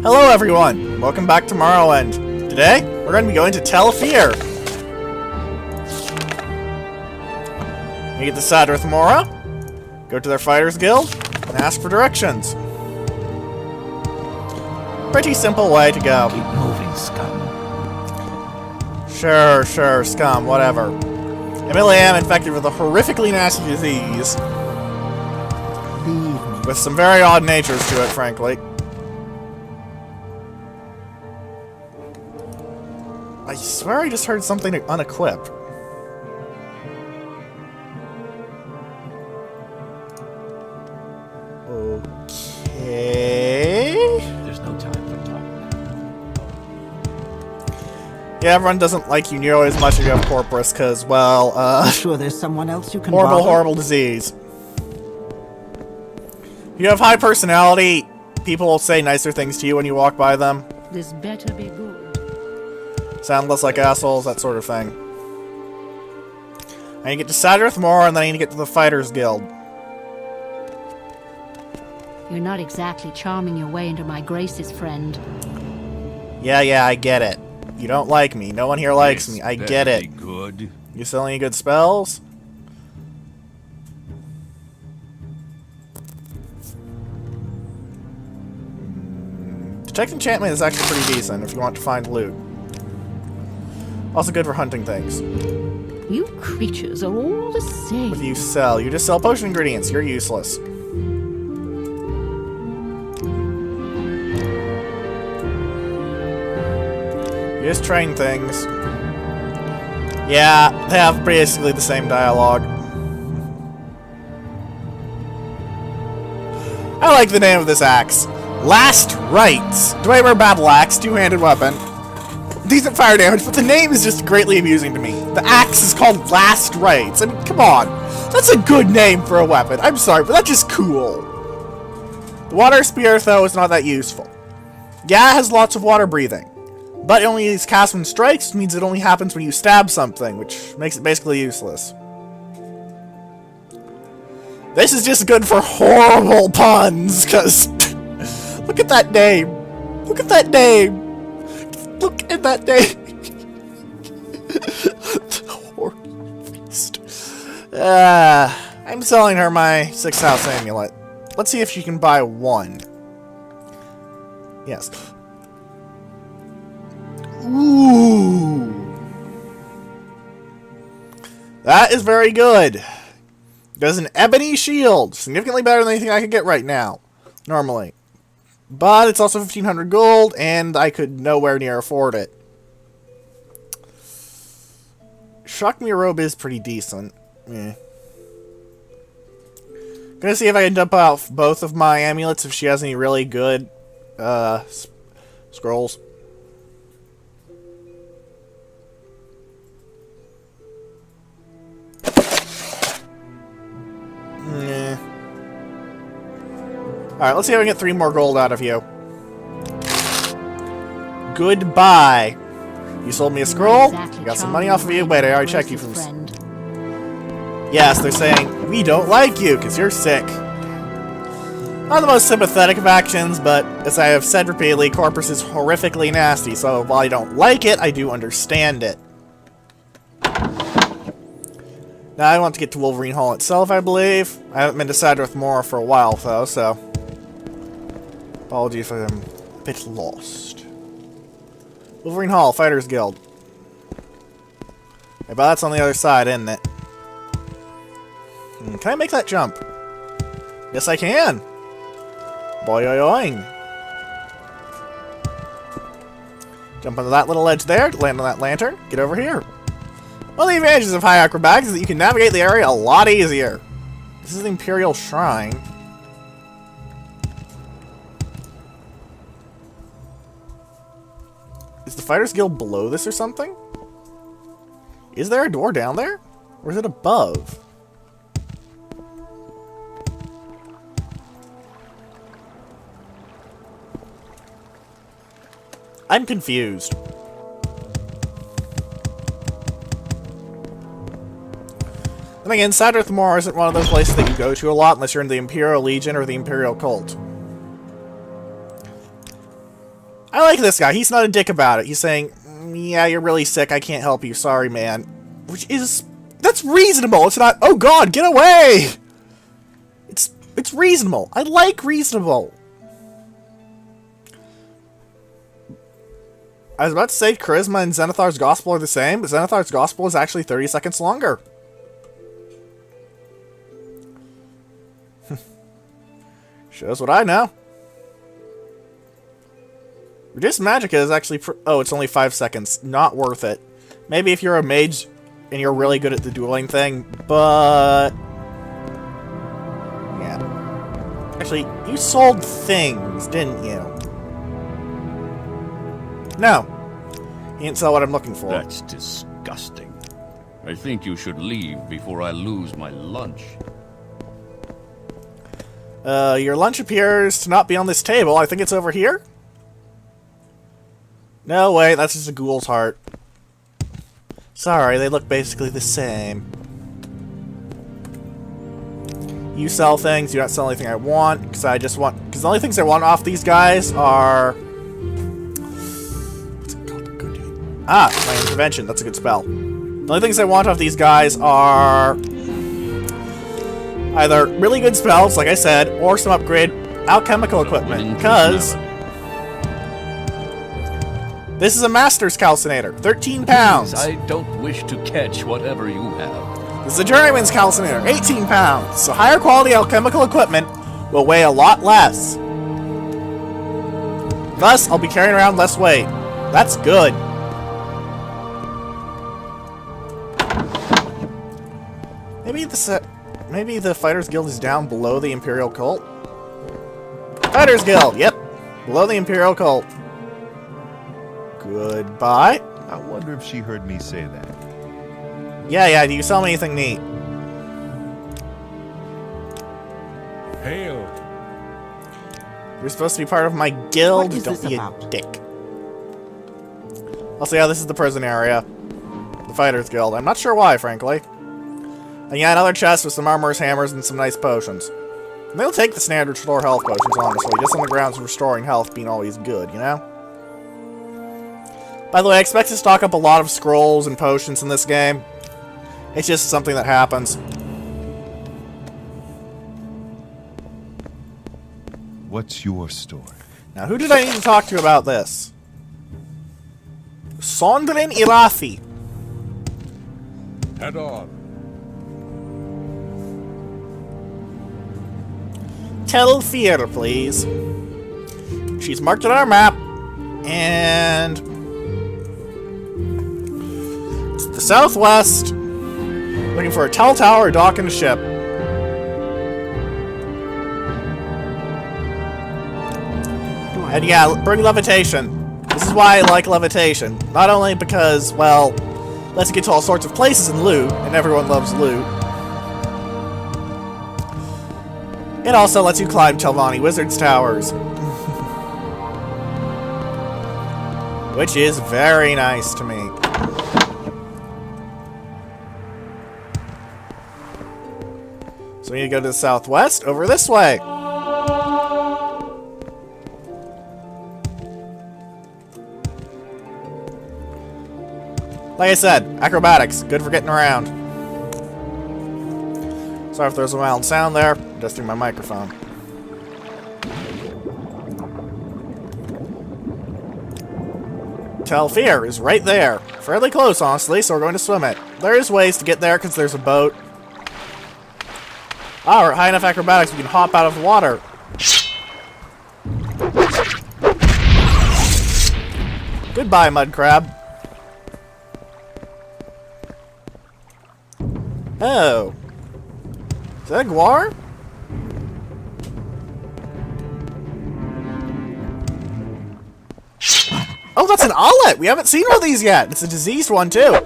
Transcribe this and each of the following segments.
Hello everyone! Welcome back to Morrowind. Today, we're going to be going to Telefir. You get to Sadrith Mora, go to their Fighters Guild, and ask for directions. Pretty simple way to go. Keep moving, scum. Sure, scum, whatever. Admittedly, I am infected with a horrifically nasty disease. With some very odd natures to it, frankly. I swear I just heard something unequipped. Okay. There's no time for talk. Yeah, everyone doesn't like you nearly as much as you have Corpus, because, well, Sure, there's someone else you can bother? horrible disease. If you have high personality, people will say nicer things to you when you walk by them. This better be good. Sound less like assholes, that sort of thing. I need to get to Sadrith Mora, and then I need to get to the Fighters Guild. You're not exactly charming your way into my graces, friend. Yeah, I get it. You don't like me. No one here likes me. I get it. Good. You sell any good spells? Detect enchantment is actually pretty decent if you want to find loot. Also good for hunting things. You creatures are all the same. What do you sell? You just sell potion ingredients. You're useless. You just train things. Yeah, they have basically the same dialogue. I like the name of this axe. Last Rites. Dwemer Battle Axe, two-handed weapon. Decent fire damage, but the name is just greatly amusing to me. The axe is called Last Rites. I mean, come on. That's a good name for a weapon. I'm sorry, but that's just cool. The water spear, though, is not that useful. Yeah, it has lots of water breathing. But it only is cast when strikes, which means it only happens when you stab something, which makes it basically useless. This is just good for horrible puns, because... look at that name. Look at that name. Look at that name. I'm selling her my 6th house amulet. Let's see if she can buy one. Yes. Ooh. That is very good. There's an ebony shield. Significantly better than anything I could get right now. Normally. But it's also 1,500 gold, and I could nowhere near afford it. Shock Me Robe is pretty decent. Eh. Gonna see if I can dump out both of my amulets if she has any really good scrolls. Alright, let's see if I can get 3 more gold out of you. Goodbye. You sold me a scroll. Exactly Got some money off of you. Wait, I already checked you from... friend. Yes, they're saying, we don't like you because you're sick. Not the most sympathetic of actions, but as I have said repeatedly, Corpus is horrifically nasty, so while I don't like it, I do understand it. Now I want to get to Wolverine Hall itself, I believe. I haven't been to Sadrith Mora for a while, though, so... apologies if I'm a bit lost. Wolverine Hall, Fighters Guild. But that's on the other side, isn't it? Can I make that jump? Yes, I can! Boing. Jump onto that little ledge there, land on that lantern, get over here. One of the advantages of high acrobatics is that you can navigate the area a lot easier. This is the Imperial Shrine. Is the Fighters Guild below this or something? Is there a door down there? Or is it above? I'm confused. Then again, Sadrith Mora isn't one of those places that you go to a lot unless you're in the Imperial Legion or the Imperial Cult. I like this guy. He's not a dick about it. He's saying, yeah, you're really sick. I can't help you. Sorry, man. Which is... That's reasonable. It's not, oh god, get away! It's reasonable. I like reasonable. I was about to say Charisma and Zenithar's Gospel are the same, but Zenithar's Gospel is actually 30 seconds longer. Shows what I know. Reduced Magicka is actually... oh, it's only 5 seconds. Not worth it. Maybe if you're a mage and you're really good at the dueling thing, but... yeah. Actually, you sold things, didn't you? No. You didn't sell what I'm looking for. That's disgusting. I think you should leave before I lose my lunch. Your lunch appears to not be on this table. I think it's over here? No, wait, that's just a ghoul's heart. Sorry, they look basically the same. You sell things, you don't sell anything I want, because I just want... because the only things I want off these guys are... what's it called? GOTY. Ah, my intervention, that's a good spell. The only things I want off these guys are... either really good spells, like I said, or some upgrade alchemical equipment, because... this is a Master's Calcinator, 13 pounds. I don't wish to catch whatever you have. This is a Journeyman's Calcinator, 18 pounds. So higher quality alchemical equipment will weigh a lot less. Thus, I'll be carrying around less weight. That's good. Maybe the Fighters Guild is down below the Imperial Cult? Fighters Guild, yep. Below the Imperial Cult. Goodbye. I wonder if she heard me say that. Yeah, do you sell me anything neat? Hail. You're supposed to be part of my guild, What is don't this be a about? dick. Also, yeah, this is the prison area. The Fighters Guild. I'm not sure why, frankly. And yeah, another chest with some armor's hammers and some nice potions. And they'll take the standard restore health potions, honestly, just on the grounds of restoring health being always good, you know? By the way, I expect to stock up a lot of scrolls and potions in this game. It's just something that happens. What's your story? Now, who did I need to talk to about this? Sondrin Irathi. Head on. Tell Fear, please. She's marked on our map, and it's the southwest. Looking for a tall tower or dock in a ship. And yeah, bring levitation. This is why I like levitation. Not only because, well, lets you get to all sorts of places and loot, and everyone loves loot. It also lets you climb Telvanni Wizard's towers. Which is very nice to me. So we need to go to the southwest, over this way. Like I said, acrobatics, good for getting around. Sorry if there's a mild sound there, just through my microphone. Telfir is right there. Fairly close, honestly, so we're going to swim it. There is ways to get there because there's a boat. Ah, we're at high enough acrobatics we can hop out of the water. Goodbye, mud crab. Oh. Is that a guar? Oh, that's an owlet! We haven't seen one of these yet! It's a diseased one, too!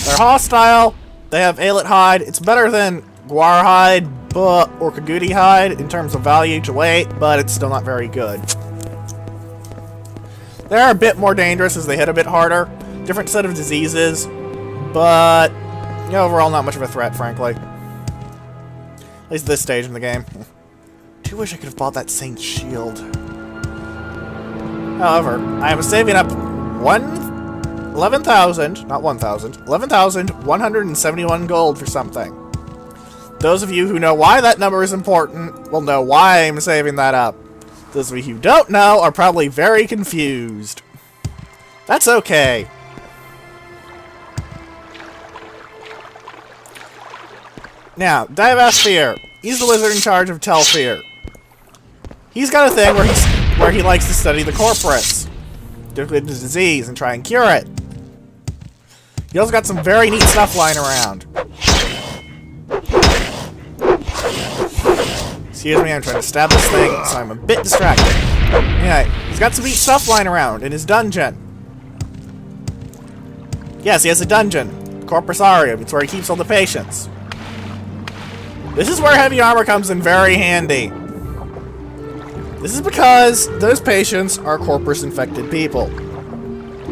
They're hostile. They have Alet hide. It's better than guar hide, or Kagudi hide in terms of value to weight, but it's still not very good. They're a bit more dangerous as they hit a bit harder. Different set of diseases, but overall not much of a threat, frankly. At least this stage in the game. I do wish I could have bought that Saint Shield. However, I am saving up 11,171 gold for something. Those of you who know why that number is important will know why I'm saving that up. Those of you who don't know are probably very confused. That's okay. Now, Divasphere. He's the wizard in charge of Telfear. He's got a thing where he likes to study the corporates, the disease, and try and cure it. He also got some very neat stuff lying around. Excuse me, I'm trying to stab this thing, so I'm a bit distracted. Anyway, he's got some neat stuff lying around in his dungeon. Yes, he has a dungeon. Corpusarium. It's where he keeps all the patients. This is where heavy armor comes in very handy. This is because those patients are corpus-infected people.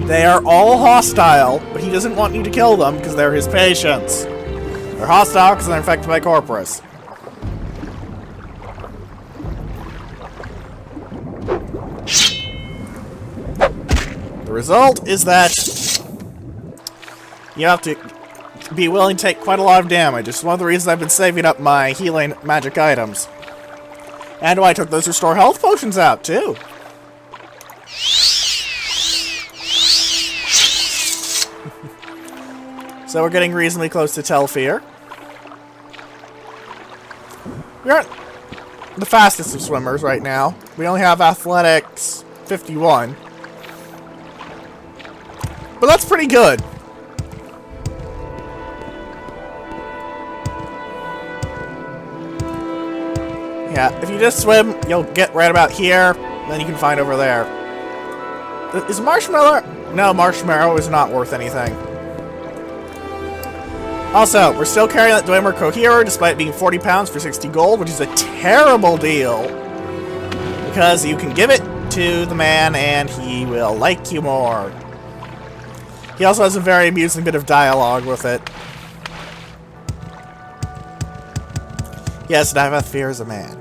They are all hostile, but he doesn't want you to kill them because they're his patients. They're hostile because they're infected by corpus. The result is that you have to be willing to take quite a lot of damage. It's one of the reasons I've been saving up my healing magic items. And I took those restore health potions out, too. So we're getting reasonably close to Telfear. We aren't the fastest of swimmers right now. We only have athletics 51. But that's pretty good. Yeah, if you just swim, you'll get right about here, then you can find over there. Is Marshmallow? No, Marshmallow is not worth anything. Also, we're still carrying that Dwemer Coherer despite being 40 pounds for 60 gold, which is a terrible deal. Because you can give it to the man and he will like you more. He also has a very amusing bit of dialogue with it. Yes, Divasphere is a man.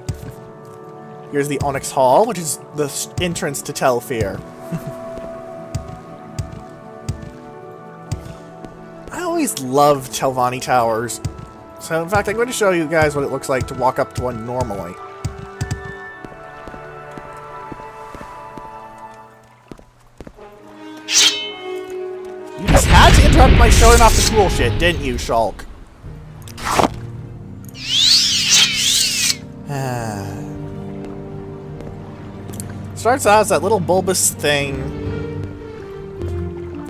Here's the Onyx Hall, which is the entrance to Telfear. I always loved Telvanni Towers. So, in fact, I'm going to show you guys what it looks like to walk up to one normally. You just had to interrupt my showing off the cool shit, didn't you, Shulk? Starts out as that little bulbous thing.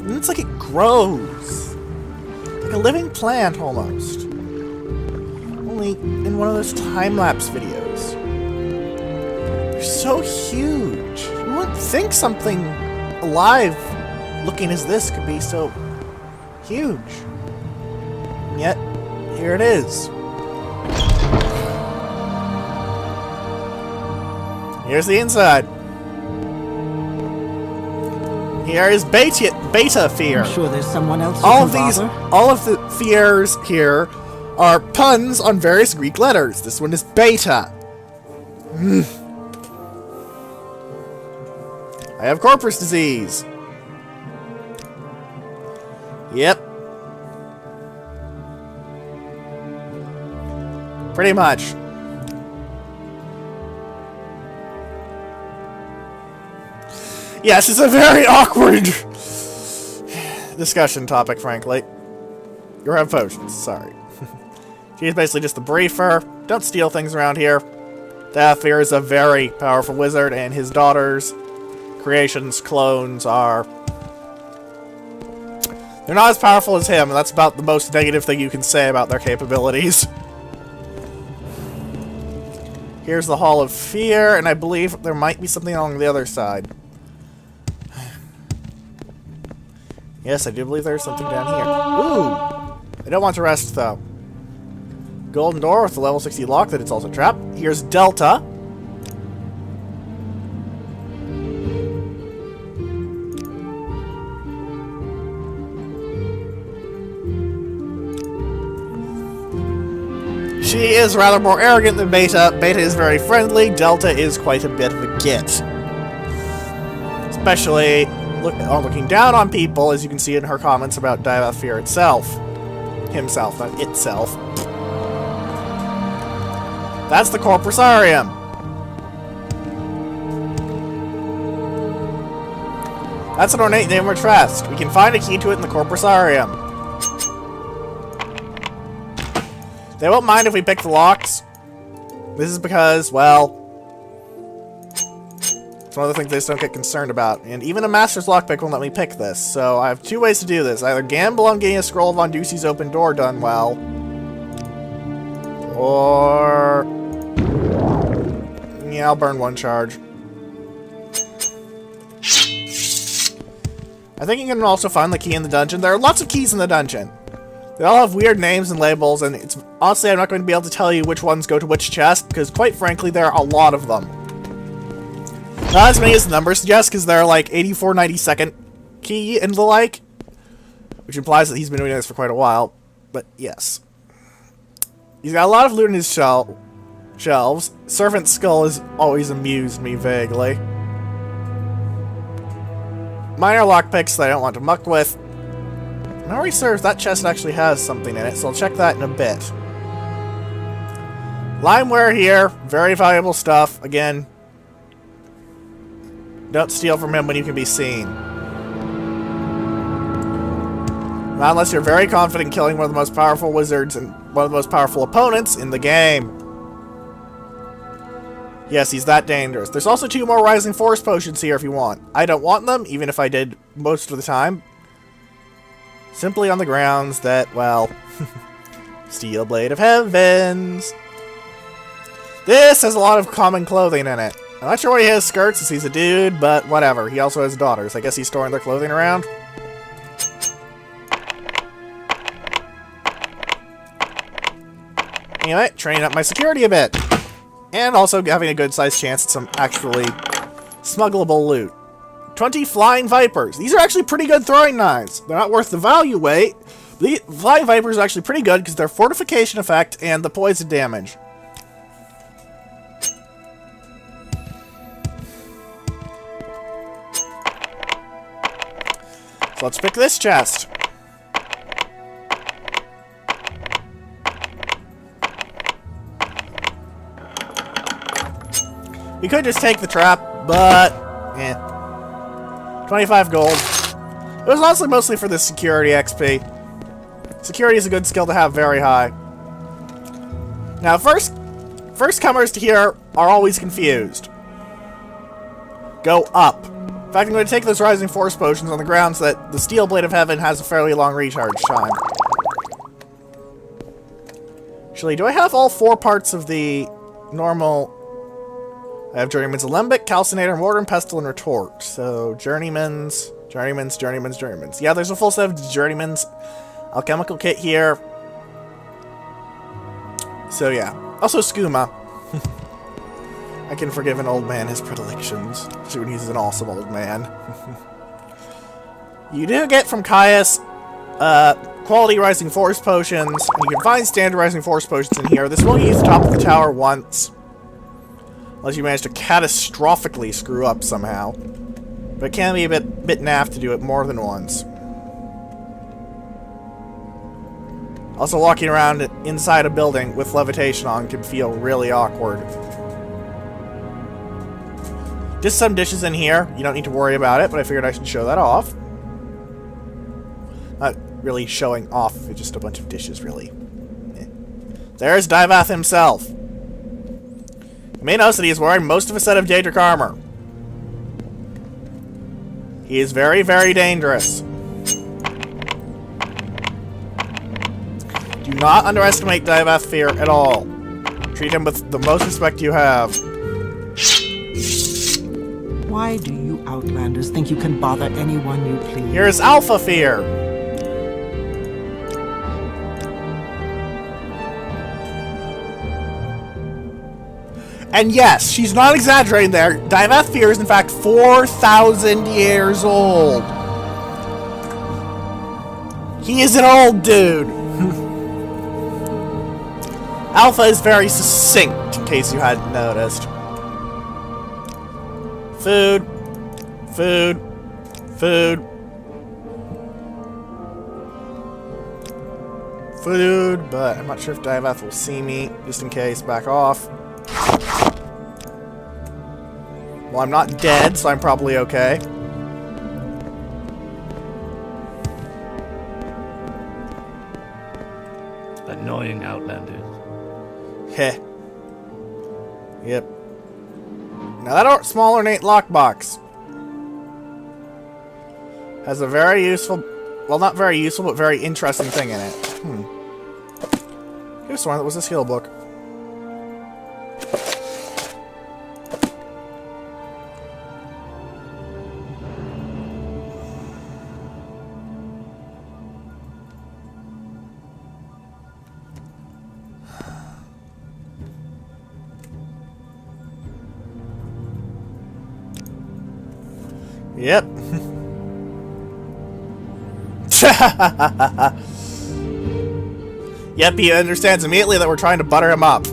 And it's like it grows. Like a living plant, almost. Only in one of those time-lapse videos. They're so huge. You wouldn't think something alive looking as this could be so huge. And yet, here it is. Here's the inside. Here is Beta Fear. I'm sure there's someone else. All of the fears here are puns on various Greek letters. This one is Beta. I have corpus disease. Yep. Pretty much. Yes, it's a very awkward discussion topic, frankly. You have potions, sorry. She's basically just the briefer. Don't steal things around here. Dathir is a very powerful wizard, and his daughter's creations, clones, are... they're not as powerful as him, and that's about the most negative thing you can say about their capabilities. Here's the Hall of Fear, and I believe there might be something along the other side. Yes, I do believe there's something down here. Ooh! I don't want to rest, though. Golden door with the level 60 lock that it's also trapped. Here's Delta. She is rather more arrogant than Beta. Beta is very friendly. Delta is quite a bit of a git. especially looking down on people, as you can see in her comments about Divathir itself. Himself, not itself. That's the Corpusarium. That's an ornate name or trust. We can find a key to it in the Corpusarium. They won't mind if we pick the locks. This is because, well, it's one of the things they just don't get concerned about. And even a Master's Lockpick won't let me pick this. So I have two ways to do this. Either gamble on getting a scroll of Von Ducey's open door done well, or yeah, I'll burn one charge. I think you can also find the key in the dungeon. There are lots of keys in the dungeon. They all have weird names and labels, and it's honestly, I'm not going to be able to tell you which ones go to which chest, because quite frankly, there are a lot of them. Not as many as the numbers suggest, because there are like 8492nd key and the like, which implies that he's been doing this for quite a while, but yes. He's got a lot of loot in his shelves. Servant's Skull has always amused me vaguely. Minor lockpicks that I don't want to muck with. Memory serves, that chest actually has something in it, so I'll check that in a bit. Limeware here, very valuable stuff. Again, don't steal from him when you can be seen. Not unless you're very confident killing one of the most powerful wizards and one of the most powerful opponents in the game. Yes, he's that dangerous. There's also 2 more Rising Force potions here if you want. I don't want them, even if I did most of the time. Simply on the grounds that, well, Steel Blade of Heavens. This has a lot of common clothing in it. I'm not sure why he has skirts, as he's a dude, but whatever. He also has daughters. I guess he's storing their clothing around. Anyway, training up my security a bit. And also having a good-sized chance at some actually smuggleable loot. 20 Flying Vipers. These are actually pretty good throwing knives. They're not worth the value weight. The Flying Vipers are actually pretty good because their fortification effect and the poison damage. So let's pick this chest. We could just take the trap, but 25 gold. It was honestly mostly for the security XP. Security is a good skill to have very high. Now, first comers to here are always confused. Go up. In fact, I'm going to take those Rising Force potions on the grounds that the Steel Blade of Heaven has a fairly long recharge time. Actually, do I have all 4 parts of the normal... I have Journeyman's Alembic, Calcinator, Mortar, and Pestle, and Retort. So, Journeyman's. Yeah, there's a full set of Journeyman's alchemical kit here. So, yeah. Also, Skooma. I can forgive an old man his predilections, especially when he's an awesome old man. You do get from Caius quality Rising Force potions, and you can find standard Rising Force potions in here. This will use the top of the tower once. Unless you manage to catastrophically screw up somehow. But it can be a bit naff to do it more than once. Also, walking around inside a building with levitation on can feel really awkward. Just some dishes in here. You don't need to worry about it, but I figured I should show that off. Not really showing off, it's just a bunch of dishes, really. There's Divath himself. You may notice that he is wearing most of a set of Daedric armor. He is very, very dangerous. Do not underestimate Divathir at all. Treat him with the most respect you have. Why do you Outlanders think you can bother anyone you please? Here's Alpha Fear. And yes, she's not exaggerating there. Divathir is in fact 4,000 years old. He is an old dude. Alpha is very succinct, in case you hadn't noticed. Food. Food. Food. Food, but I'm not sure if Divath will see me. Just in case, back off. Well, I'm not dead, so I'm probably okay. Annoying outlanders. Heh. Yep. Now that small ornate lockbox has a very useful, well, not very useful, but very interesting thing in it. Here's one that was a skill book. Yep. Yep, he understands immediately that we're trying to butter him up.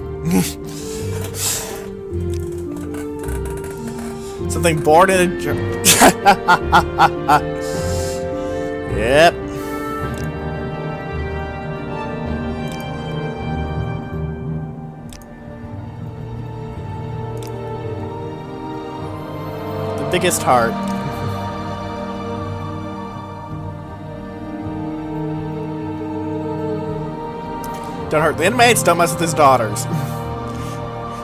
Something born in a... Yep. The biggest heart. Don't hurt the inmates, don't mess with his daughters.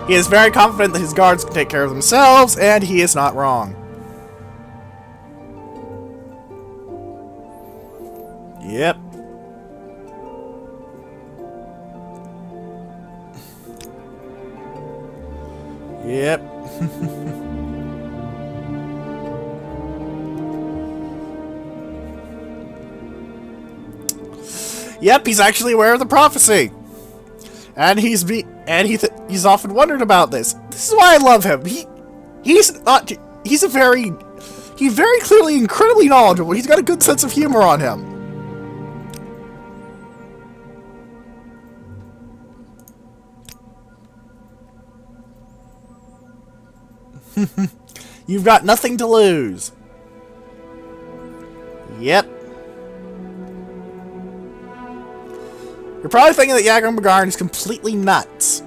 He is very confident that his guards can take care of themselves, and he is not wrong. Yep. Yep. Yep, he's actually aware of the prophecy. And he's often wondered about this. This is why I love him. He's very clearly incredibly knowledgeable. He's got a good sense of humor on him. You've got nothing to lose. Yep. You're probably thinking that Yager Magarn is completely nuts.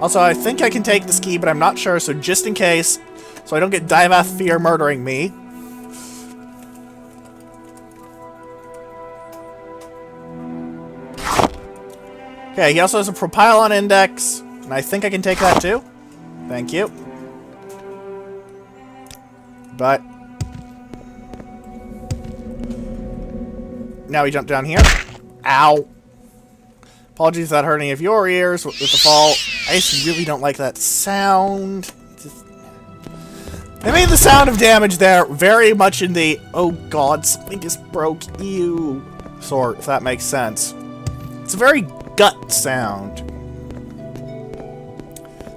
Also, I think I can take this key, but I'm not sure, so just in case, so I don't get Divath Fear murdering me. Okay, he also has a Propylon Index, and I think I can take that too. Thank you. But now we jump down here. Ow. Apologies if that hurt any of your ears with the fall. I just really don't like that sound. They made the sound of damage there very much in the oh god, something just broke, ew sort, if that makes sense. It's a very gut sound.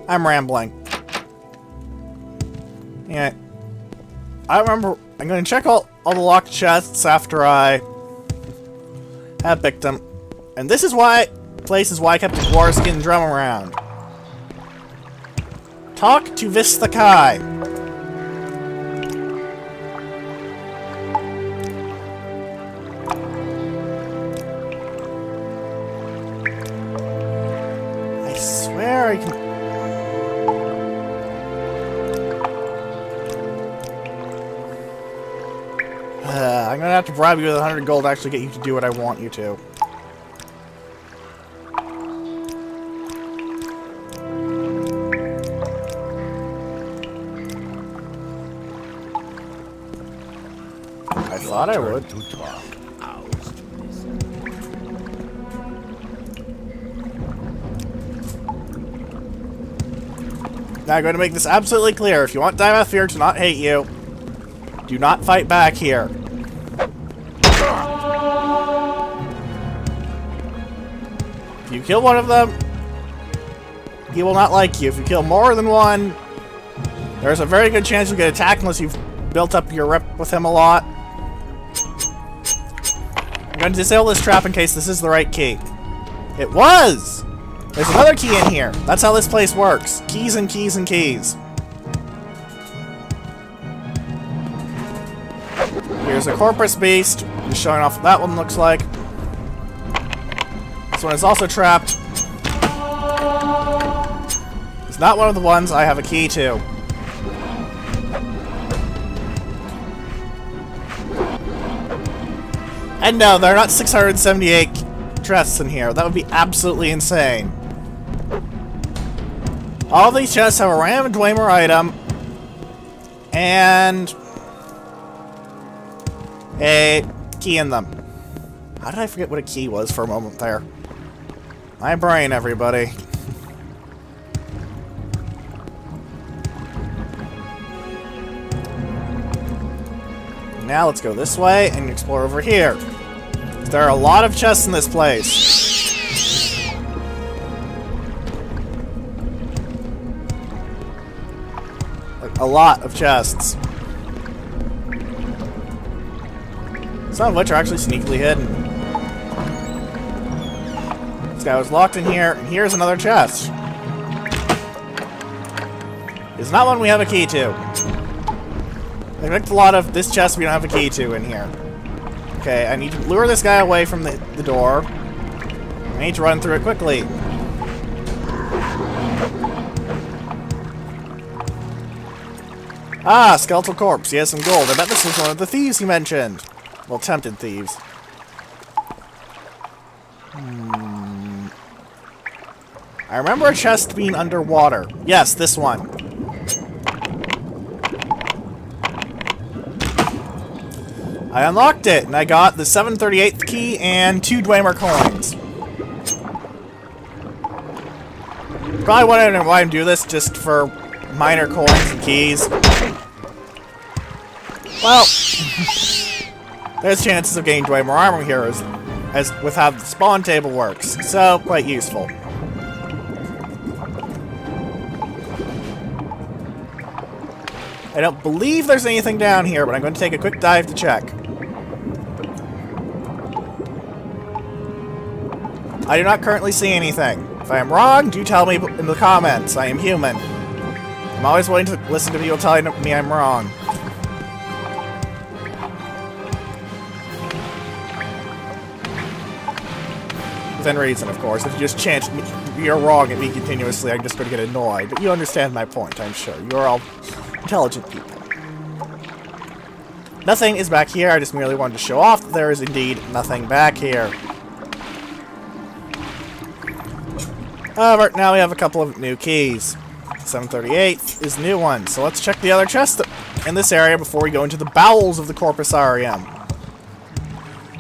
I'm rambling. Yeah. I remember I'm gonna check all the locked chests after I have picked them. And this is why I kept the Dwarskin drum around. Talk to Vistakai. I swear I can... I'm gonna have to bribe you with 100 gold to actually get you to do what I want you to. I thought I would. Now I'm going to make this absolutely clear. If you want Divath Fear to not hate you, do not fight back here. If you kill one of them, he will not like you. If you kill more than one, there's a very good chance you'll get attacked unless you've built up your rep with him a lot. I'm going to disable this trap in case this is the right key. It was! There's another key in here. That's how this place works. Keys and keys and keys. Here's a Corpus Beast. Just showing off what that one looks like. This one is also trapped. It's not one of the ones I have a key to. And no, there are not 678 chests in here. That would be absolutely insane. All these chests have a random Dwemer item and a key in them. How did I forget what a key was for a moment there? My brain, everybody. Now let's go this way and explore over here. There are a lot of chests in this place. Like, a lot of chests. Some of which are actually sneakily hidden. This guy was locked in here, and here's another chest. It's not one we have a key to. I picked a lot of this chest we don't have a key to in here. Okay, I need to lure this guy away from the door. I need to run through it quickly. Ah, skeletal corpse. He has some gold. I bet this was one of the thieves he mentioned. Well, tempted thieves. I remember a chest being underwater. Yes, this one. I unlocked it, and I got the 738th key and 2 Dwemer coins. Probably wondering why I'm doing this, just for minor coins and keys. Well, there's chances of getting Dwemer armor here as with how the spawn table works, so quite useful. I don't believe there's anything down here, but I'm going to take a quick dive to check. I do not currently see anything. If I am wrong, do tell me in the comments. I am human. I'm always willing to listen to people telling me I'm wrong. Within reason, of course. If you just chant you're wrong at me continuously, I'm just going to get annoyed. But you understand my point, I'm sure. You're all intelligent people. Nothing is back here. I just merely wanted to show off that there is indeed nothing back here. However, now we have a couple of new keys. 738 is a new one, so let's check the other chest in this area before we go into the bowels of the Corpusarium.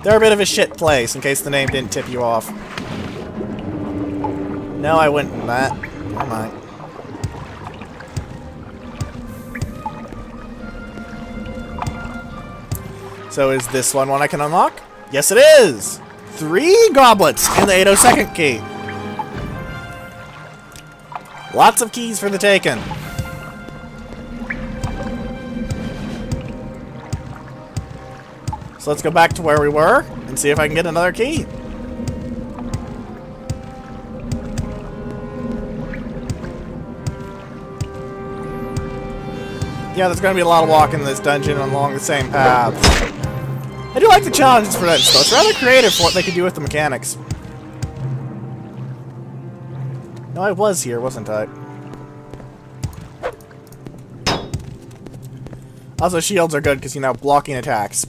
They're a bit of a shit place, in case the name didn't tip you off. No, I wouldn't in that. Never mind. So is this one I can unlock? Yes, it is! 3 goblets and the 802nd key. Lots of keys for the taken. So let's go back to where we were and see if I can get another key. Yeah, there's going to be a lot of walking in this dungeon along the same paths. I do like the challenges for that, so it's rather creative for what they can do with the mechanics. No, I was here, wasn't I? Also, shields are good because, you know, blocking attacks.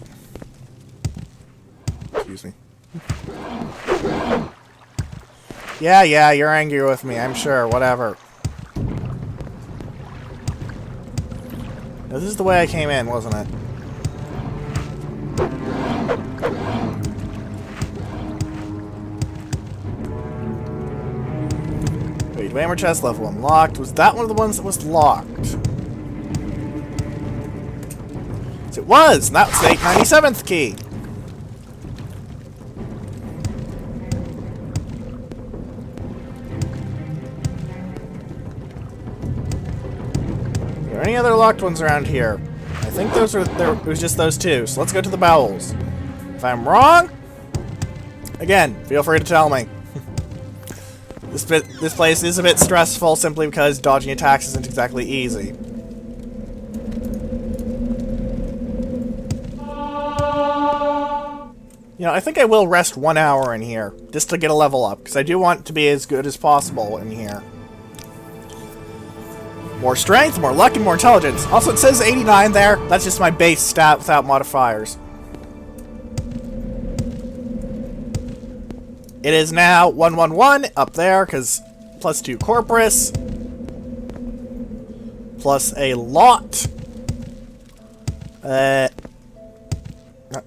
Excuse me. Yeah, you're angry with me, I'm sure. Whatever. Now, this is the way I came in, wasn't it? Wait, Dwemer chest level unlocked. Was that one of the ones that was locked? It was! And that was the 897th key! Are there any other locked ones around here? I think those are it was just those 2, so let's go to the bowels. If I'm wrong, again, feel free to tell me. This place is a bit stressful simply because dodging attacks isn't exactly easy. You know, I think I will rest 1 hour in here, just to get a level up, because I do want to be as good as possible in here. More strength, more luck, and more intelligence. Also, it says 89 there. That's just my base stat without modifiers. It is now 111 up there, because plus 2 Corpus. Plus a lot. Not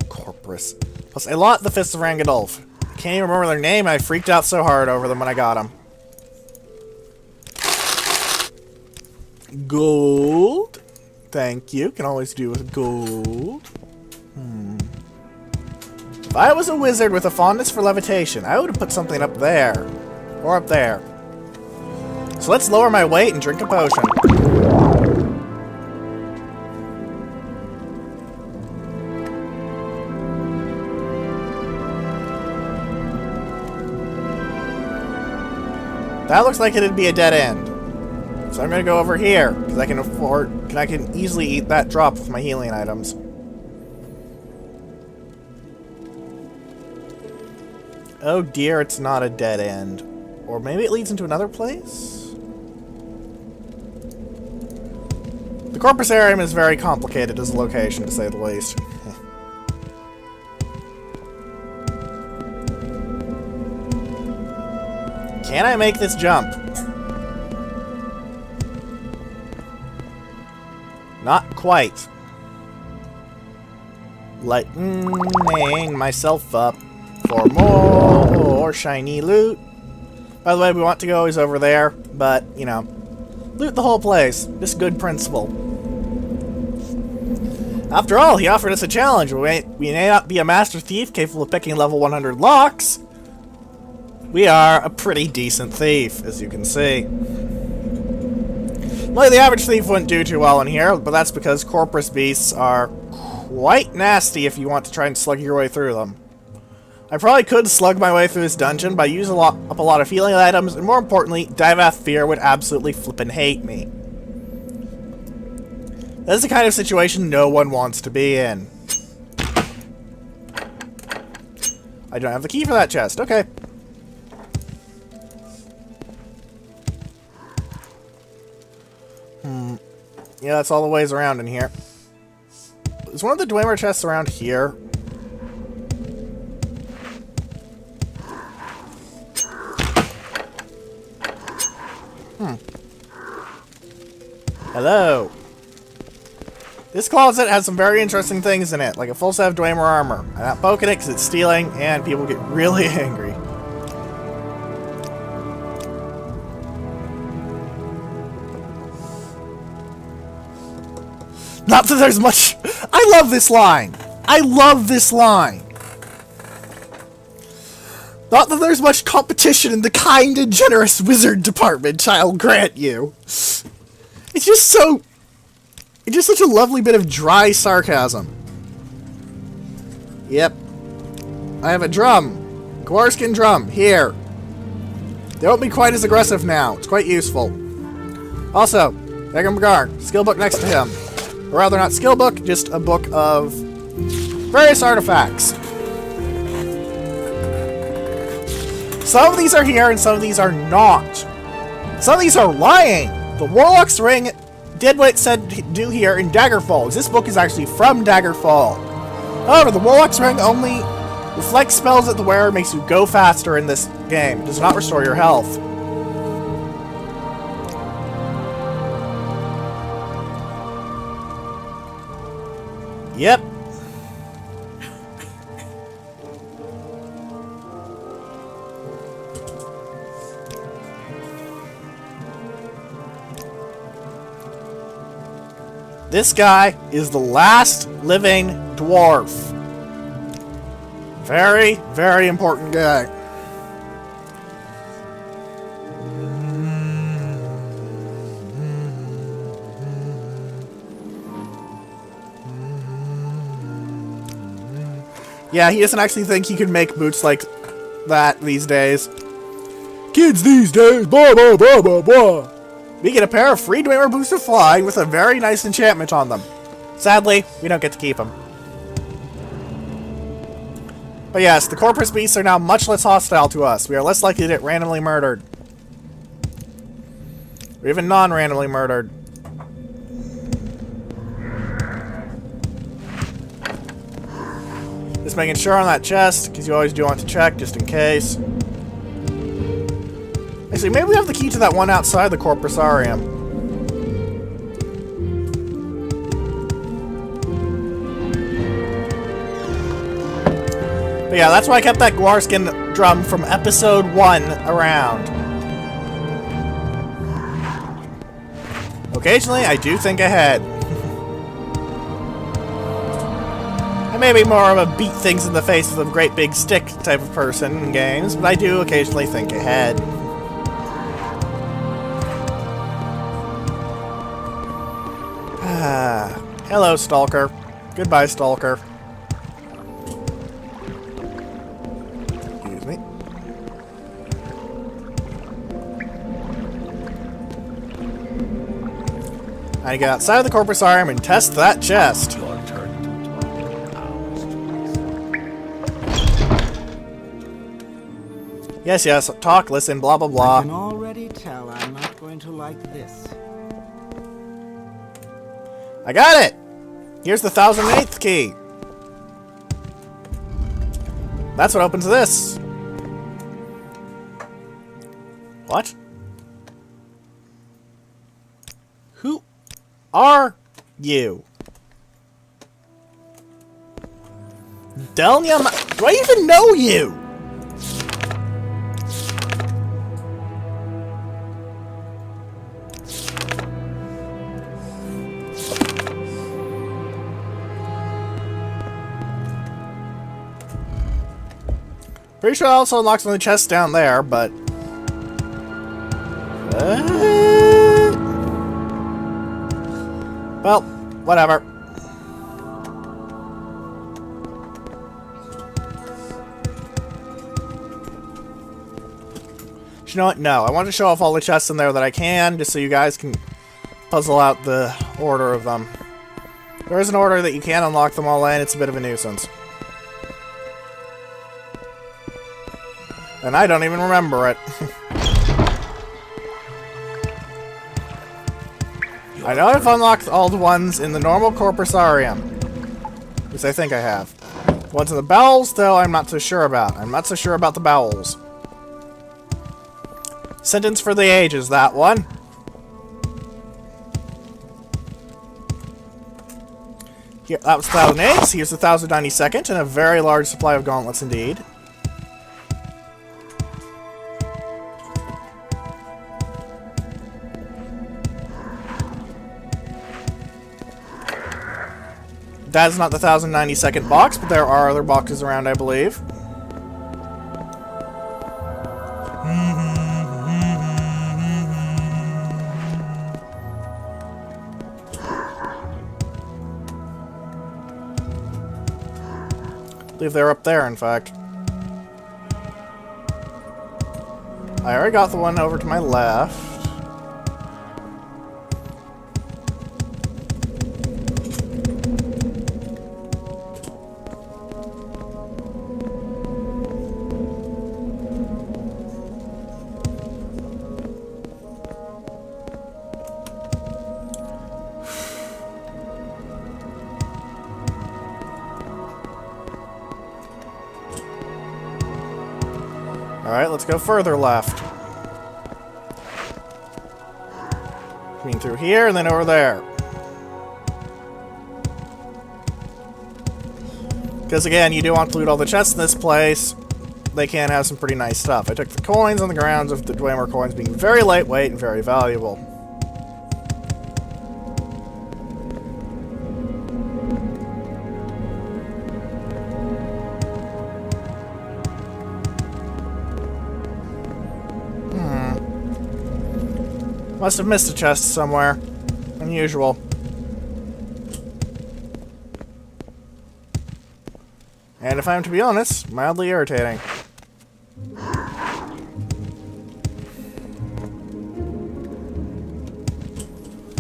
Corpus. Plus a lot, the Fists of Rangadolf. Can't even remember their name, and I freaked out so hard over them when I got them. Gold. Thank you. Can always do with gold. If I was a wizard with a fondness for levitation, I would have put something up there. Or up there. So let's lower my weight and drink a potion. That looks like it'd be a dead end. So I'm gonna go over here, because I can easily eat that drop with my healing items. Oh dear, it's not a dead end. Or maybe it leads into another place? The Corpusarium is very complicated as a location, to say the least. Can I make this jump? Not quite. Lightening myself up for more shiny loot. By the way, we want to go always over there, but, you know, loot the whole place. Just good principle. After all, he offered us a challenge. We may not be a master thief capable of picking level 100 locks. We are a pretty decent thief, as you can see. Well, the average thief wouldn't do too well in here, but that's because Corpus beasts are quite nasty if you want to try and slug your way through them. I probably could slug my way through this dungeon by using up a lot of healing items, and more importantly, Divath Fear would absolutely flippin' hate me. That is the kind of situation no one wants to be in. I don't have the key for that chest. Okay. Yeah, that's all the ways around in here. Is one of the Dwemer chests around here? Hello. This closet has some very interesting things in it, like a full set of Dwemer armor. I'm not poking it because it's stealing, and people get really angry. Not that there's much... I love this line! I love this line! Not that there's much competition in the kind and generous wizard department, I'll grant you. It's just so... It's just such a lovely bit of dry sarcasm. Yep. I have a drum. Gorskin drum. Here. They won't be quite as aggressive now. It's quite useful. Also, Beggar McGar. Skill book next to him. Or rather, not skill book, just a book of various artifacts. Some of these are here, and some of these are not. Some of these are lying. The Warlock's Ring did what it said to do here in Daggerfall. This book is actually from Daggerfall. However, the Warlock's Ring only reflects spells that the wearer makes you go faster in this game. It does not restore your health. Yep. This guy is the last living dwarf. Very, very important guy. Yeah, he doesn't actually think he can make boots like that these days. Kids these days, blah, blah, blah, blah, blah. We get a pair of free Dwemer boots of flying with a very nice enchantment on them. Sadly, we don't get to keep them. But yes, the corpus beasts are now much less hostile to us. We are less likely to get randomly murdered. Or even non-randomly murdered. Just making sure on that chest, because you always do want to check, just in case. Actually, maybe we have the key to that one outside the Corpusarium. But yeah, that's why I kept that Guarskin drum from episode 1 around. Occasionally, I do think ahead. I may be more of a beat things in the face with a great big stick type of person in games, but I do occasionally think ahead. Hello, Stalker. Goodbye, Stalker. Excuse me. I get outside of the Corpusarium and test that chest. Your turn to talk. Yes, talk, listen, blah, blah, I blah. can already tell I'm not going to like this. I got it! Here's the 1008th key. That's what opens this. What? Who are you? Delnia? Do I even know you? Pretty sure it also unlocks one of the chests down there, but... well, whatever. You know what? No, I want to show off all the chests in there that I can, just so you guys can puzzle out the order of them. There is an order that you can unlock them all in, it's a bit of a nuisance. And I don't even remember it. I know I've unlocked all the ones in the normal Corpusarium. Which I think I have. The ones in the bowels, though, I'm not so sure about. I'm not so sure about the bowels. Sentence for the Ages, that one. Here, that was 1008. Here's the 1092nd, and a very large supply of gauntlets indeed. That is not the 1092nd box, but there are other boxes around, I believe. I believe they're up there, in fact. I already got the one over to my left. Alright, let's go further left. Coming through here and then over there. Because again, you do want to loot all the chests in this place. They can have some pretty nice stuff. I took the coins on the grounds of the Dwemer coins being very lightweight and very valuable. Must have missed a chest somewhere. Unusual. And if I'm to be honest, mildly irritating.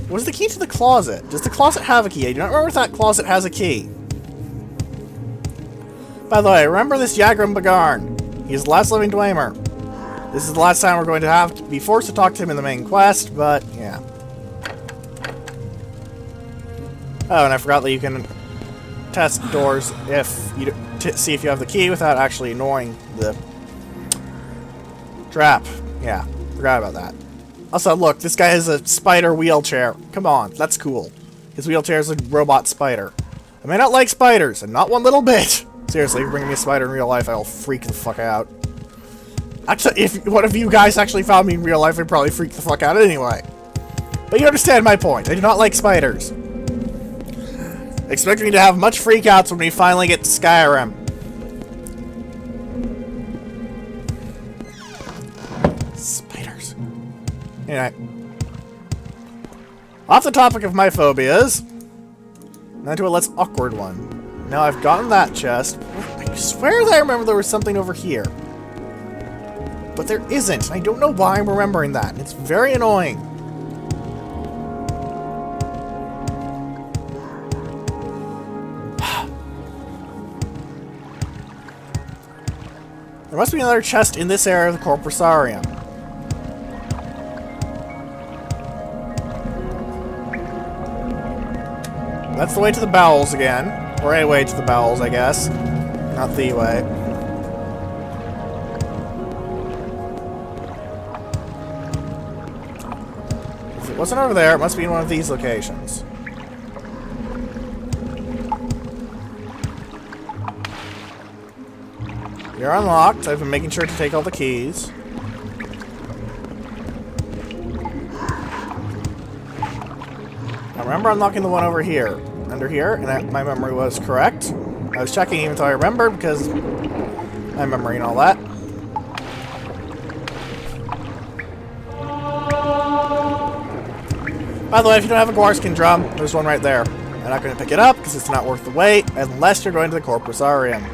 What's the key to the closet? Does the closet have a key? I don't remember if that closet has a key. By the way, remember this Yagram Bagarn. He's the last living Dwemer. This is the last time we're going to have to be forced to talk to him in the main quest, but yeah. Oh, and I forgot that you can test doors if you see if you have the key without actually ignoring the trap. Yeah, forgot about that. Also, look, this guy has a spider wheelchair. Come on, that's cool. His wheelchair is a robot spider. I may not like spiders, and not one little bit. Seriously, if you bring me a spider in real life, I'll freak the fuck out. Actually, if one of you guys actually found me in real life, I'd probably freak the fuck out anyway. But you understand my point. I do not like spiders. Expect me to have much freakouts when we finally get to Skyrim. Spiders. Anyway. Off the topic of my phobias, now to a less awkward one. Now I've gotten that chest. I swear that I remember there was something over here. But there isn't. I don't know why I'm remembering that. It's very annoying. There must be another chest in this area of the Corpusarium. That's the way to the bowels again. Or a way to the bowels, I guess. Not the way. If it wasn't over there, it must be in one of these locations. You're unlocked. I've been making sure to take all the keys. Now remember unlocking the one over here. Under here, and my memory was correct. I was checking even though I remembered because my memory and all that. By the way, if you don't have a Gwarskin drum, there's one right there. I'm not going to pick it up because it's not worth the wait unless you're going to the Corpusarium.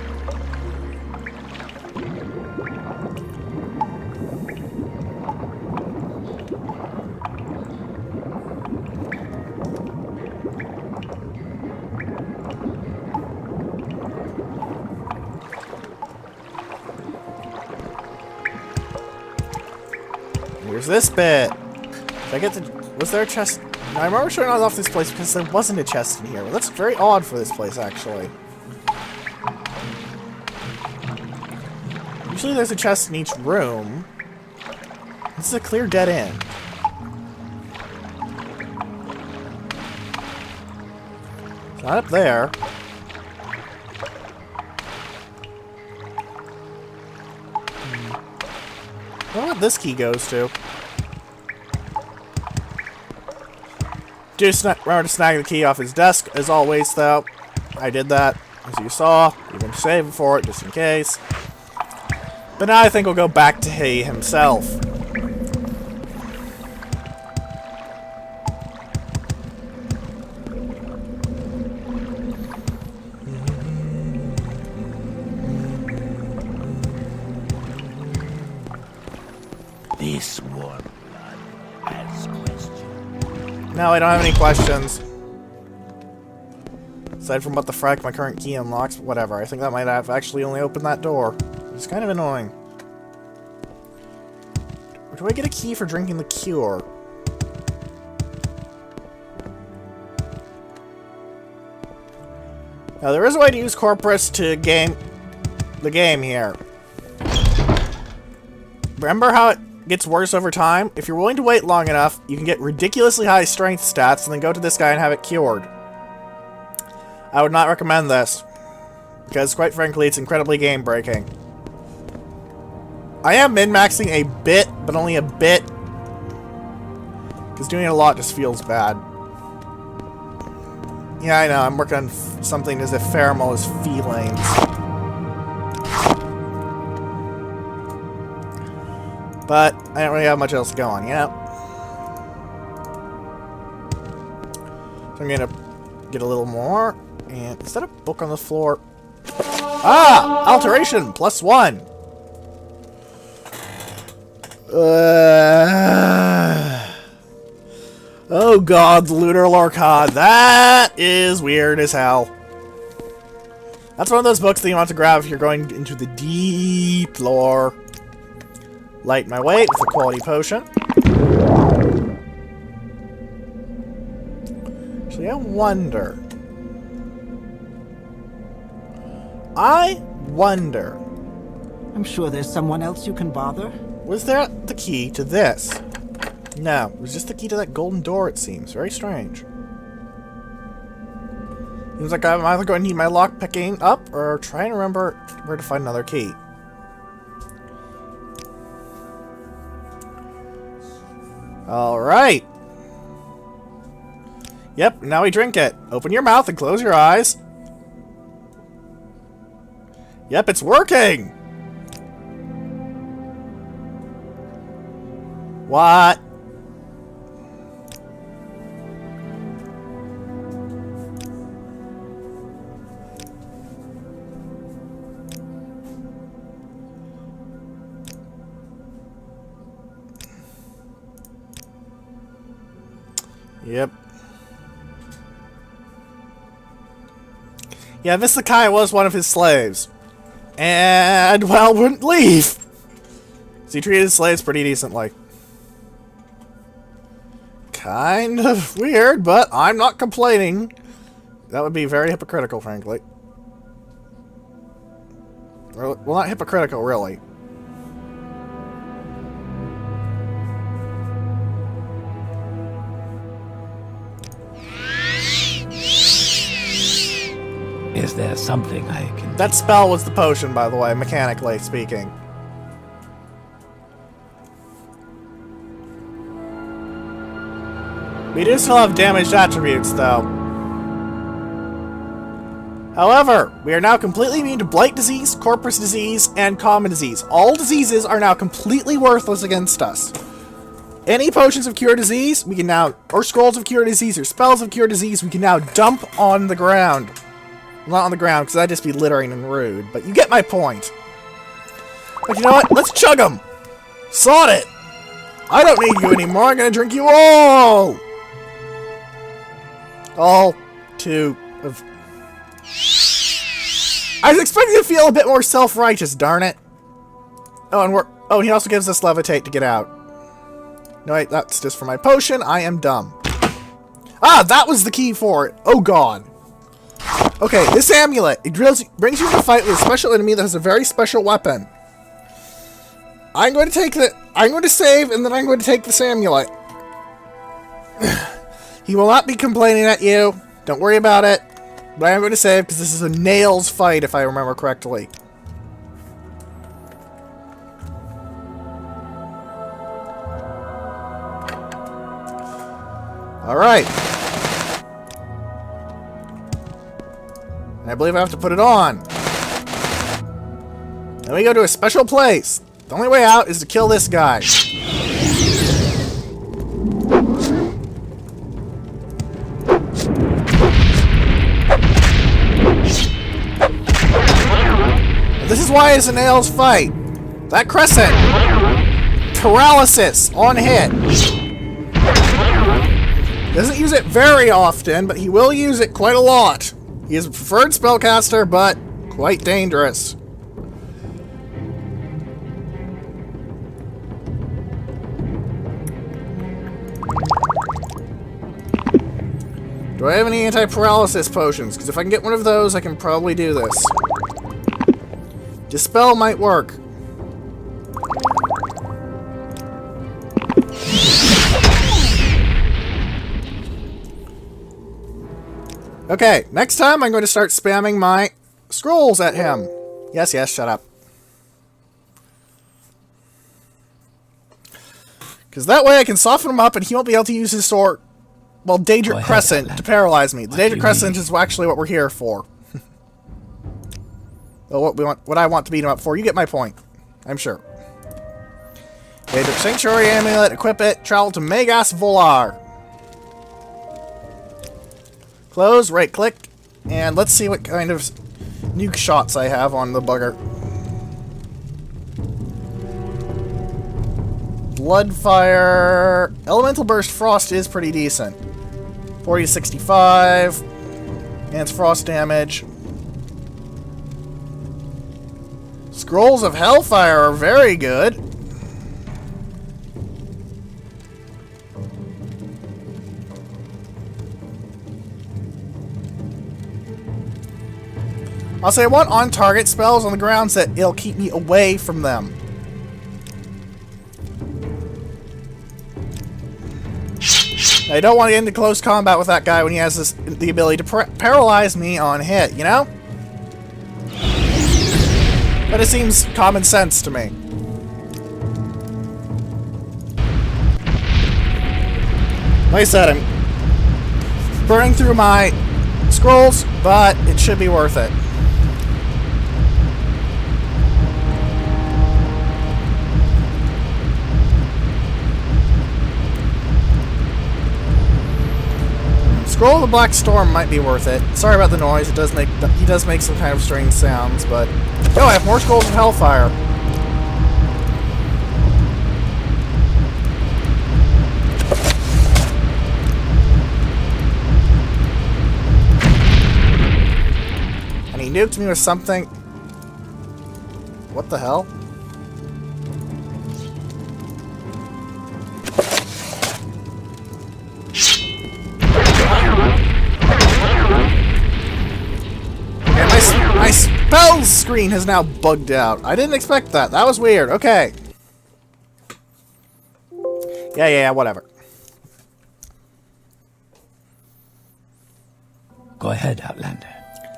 Here's this bit. Did I get the... Was there a chest? I remember showing off this place because there wasn't a chest in here. Well, that's very odd for this place, actually. Usually there's a chest in each room. This is a clear dead end. It's not up there. I don't know what this key goes to. Do remember to snag the key off his desk, as always, though. I did that, as you saw. Even saving for it, just in case. But now I think we'll go back to he himself. This warm blood has questions. No, I don't have any questions. Aside from what the frack my current key unlocks, whatever. I think that might have actually only opened that door. It's kind of annoying. Or do I get a key for drinking the cure? Now, there is a way to use Corpus to game the game here. Remember how it gets worse over time? If you're willing to wait long enough, you can get ridiculously high strength stats and then go to this guy and have it cured. I would not recommend this, because quite frankly, it's incredibly game-breaking. I am min-maxing a bit, but only a bit, because doing it a lot just feels bad. Yeah, I know, I'm working on something as ephemeral as feelings. But I don't really have much else going, you know? So I'm gonna get a little more, and instead of book on the floor... Ah! Alteration! +1! Oh god, the Lunar Lorcod. That is weird as hell. That's one of those books that you want to grab if you're going into the deep lore. Light my way with a quality potion. Actually, I wonder. I'm sure there's someone else you can bother. Was there the key to this? No, it was just the key to that golden door, it seems. Very strange. Seems like I'm either going to need my lock picking up or trying to remember where to find another key. Alright. Yep, now we drink it. Open your mouth and close your eyes. Yep, it's working! What? Yep. Yeah, this Sakai was one of his slaves. And, well, wouldn't leave. So he treated his slaves pretty decently. Kind of weird, but I'm not complaining. That would be very hypocritical, frankly. Well, not hypocritical, really. Is there something I can... That spell was the potion, by the way, mechanically speaking. We do still have damaged attributes, though. However, we are now completely immune to Blight Disease, Corpus Disease, and Common Disease. All diseases are now completely worthless against us. Any potions of Cure Disease, we can now... Or Scrolls of Cure Disease, or Spells of Cure Disease, we can now dump on the ground. Not on the ground, because that'd just be littering and rude. But you get my point. But you know what? Let's chug them! Sod it! I don't need you anymore, I'm gonna drink you all! All two of... I was expecting to feel a bit more self-righteous, darn it. Oh, and we're... Oh, he also gives us Levitate to get out. No, wait, that's just for my potion. I am dumb. Ah, that was the key for it. Oh, God. Okay, this amulet. It brings you to fight with a special enemy that has a very special weapon. I'm going to take the... I'm going to save, and then I'm going to take this amulet. He will not be complaining at you. Don't worry about it. But I am going to save, because this is a nails fight, if I remember correctly. Alright. And I believe I have to put it on. Then we go to a special place. The only way out is to kill this guy. And this is why it's a nails fight. That crescent. Paralysis on hit. Doesn't use it very often, but he will use it quite a lot. He is a preferred spellcaster, but quite dangerous. Do I have any anti-paralysis potions? Because if I can get one of those, I can probably do this. Dispel might work. Okay, next time I'm going to start spamming my scrolls at him. Yes, yes, shut up. Because that way I can soften him up and he won't be able to use his sword, well, Daedric Crescent to paralyze me. The Daedric Crescent is actually what we're here for. Well, what I want to beat him up for. You get my point. I'm sure. Daedric Sanctuary Amulet, equip it, travel to Megas Volar. Close, right click, and let's see what kind of nuke shots I have on the bugger. Bloodfire. Elemental Burst Frost is pretty decent. 40 to 65. And it's frost damage. Scrolls of Hellfire are very good. I'll say I want on-target spells on the grounds that it'll keep me away from them. I don't want to get into close combat with that guy when he has the ability to paralyze me on hit, you know? But it seems common sense to me. Like I said, I'm burning through my scrolls, but it should be worth it. Scroll of the Black Storm might be worth it. Sorry about the noise. He does make some kind of strange sounds, but oh, I have more Scrolls of Hellfire. And he nuked me with something. What the hell? My spells screen has now bugged out. I didn't expect that. That was weird. Okay. Yeah, whatever. Go ahead, Outlander.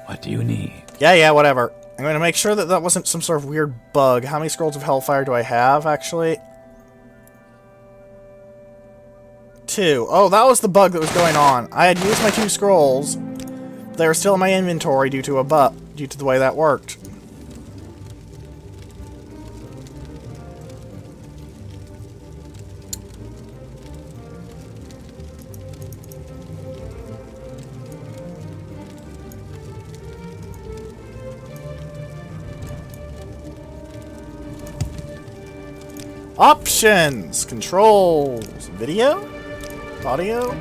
What do you need? Yeah, whatever. I'm going to make sure that that wasn't some sort of weird bug. How many Scrolls of Hellfire do I have, actually? 2. Oh, that was the bug that was going on. I had used my 2 scrolls. They were still in my inventory due to the way that worked. Options, controls, video, audio.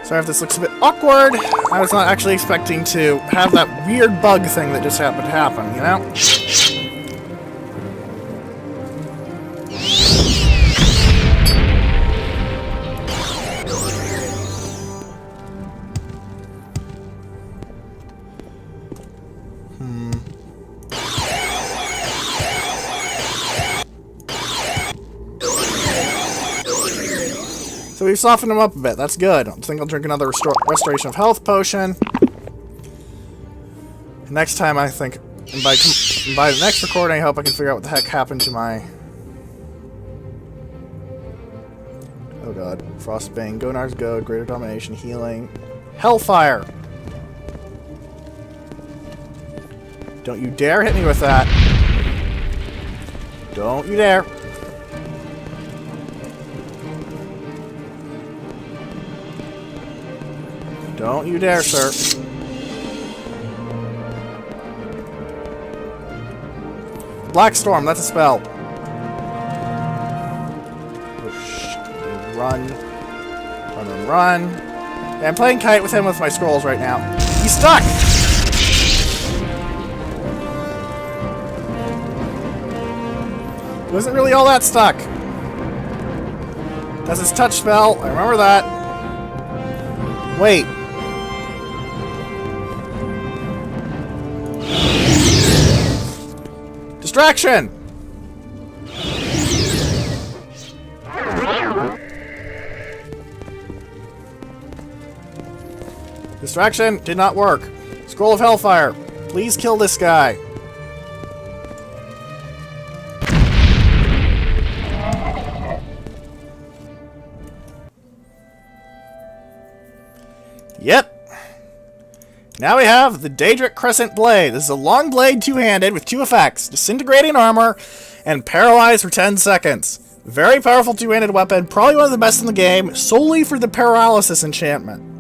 Sorry if this looks a bit awkward. I was not actually expecting to have that weird bug thing that just happened to happen, you know? So we've softened him up a bit. That's good. I think I'll drink another restoration of health potion. Next time, I think, and by the next recording, I hope I can figure out what the heck happened to my... Oh god. Frostbane, Gonar's Goad, Greater Domination, Healing, Hellfire! Don't you dare hit me with that. Don't you dare. Don't you dare, sir. Black Storm, that's a spell. Run. Run. Yeah, I'm playing kite with him with my scrolls right now. He's stuck! He wasn't really all that stuck. That's his touch spell. I remember that. Wait. Distraction! Distraction did not work. Scroll of Hellfire. Please kill this guy. Yep. Now we have the Daedric Crescent Blade. This is a long blade, two-handed, with 2 effects. Disintegrating armor and paralyze for 10 seconds. Very powerful two-handed weapon. Probably one of the best in the game, solely for the paralysis enchantment.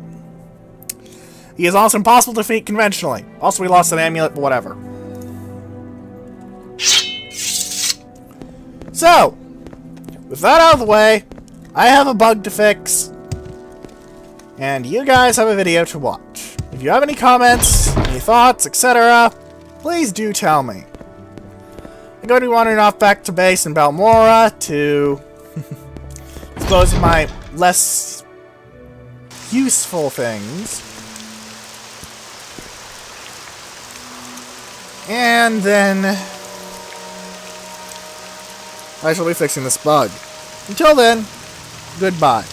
He is also impossible to defeat conventionally. Also, we lost an amulet, but whatever. So, with that out of the way, I have a bug to fix. And you guys have a video to watch. If you have any comments, any thoughts, etc., please do tell me. I'm going to be wandering off back to base in Balmora to dispose of my less useful things. And then I shall be fixing this bug. Until then, goodbye.